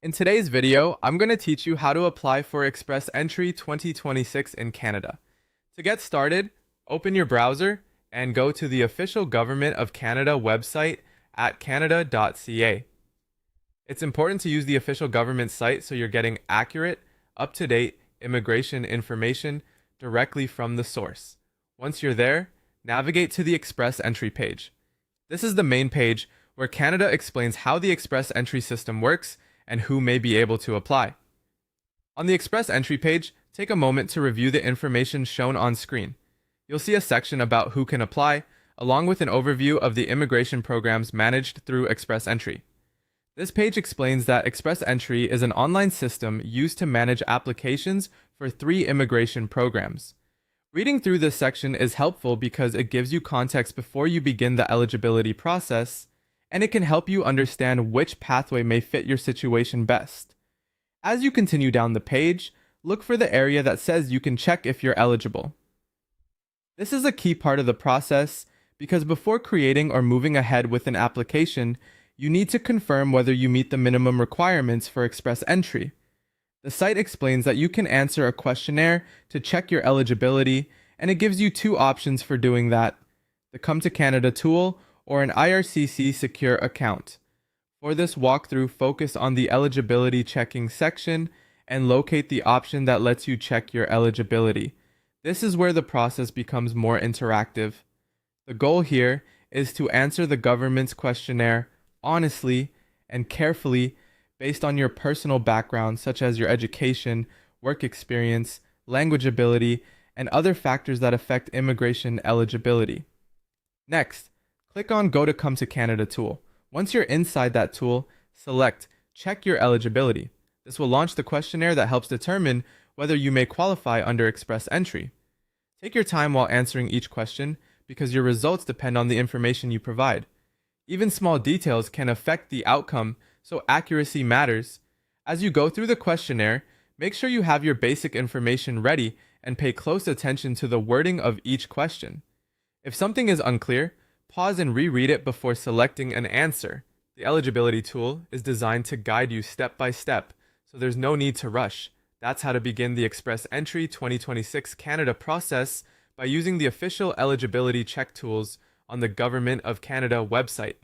In today's video, I'm going to teach you how to apply for Express Entry 2026 in Canada. To get started, open your browser and go to the official Government of Canada website at canada.ca. It's important to use the official government site so you're getting accurate, up-to-date immigration information directly from the source. Once you're there, navigate to the Express Entry page. This is the main page where Canada explains how the Express Entry system works and who may be able to apply. On the Express Entry page, take a moment to review the information shown on screen. You'll see a section about who can apply, along with an overview of the immigration programs managed through Express Entry. This page explains that Express Entry is an online system used to manage applications for 3 immigration programs. Reading through this section is helpful because it gives you context before you begin the eligibility process, and it can help you understand which pathway may fit your situation best. As you continue down the page, look for the area that says you can check if you're eligible. This is a key part of the process because before creating or moving ahead with an application, you need to confirm whether you meet the minimum requirements for Express Entry. The site explains that you can answer a questionnaire to check your eligibility, and it gives you 2 options for doing that: the Come to Canada tool or an IRCC secure account. For this walkthrough, focus on the eligibility checking section and locate the option that lets you check your eligibility. This is where the process becomes more interactive. The goal here is to answer the government's questionnaire honestly and carefully based on your personal background, such as your education, work experience, language ability, and other factors that affect immigration eligibility. Next, click on Go to Come to Canada tool. Once you're inside that tool, select Check Your Eligibility. This will launch the questionnaire that helps determine whether you may qualify under Express Entry. Take your time while answering each question because your results depend on the information you provide. Even small details can affect the outcome, so accuracy matters. As you go through the questionnaire, make sure you have your basic information ready and pay close attention to the wording of each question. If something is unclear, pause and reread it before selecting an answer. The eligibility tool is designed to guide you step by step, so there's no need to rush. That's how to begin the Express Entry 2026 Canada process by using the official eligibility check tools on the Government of Canada website.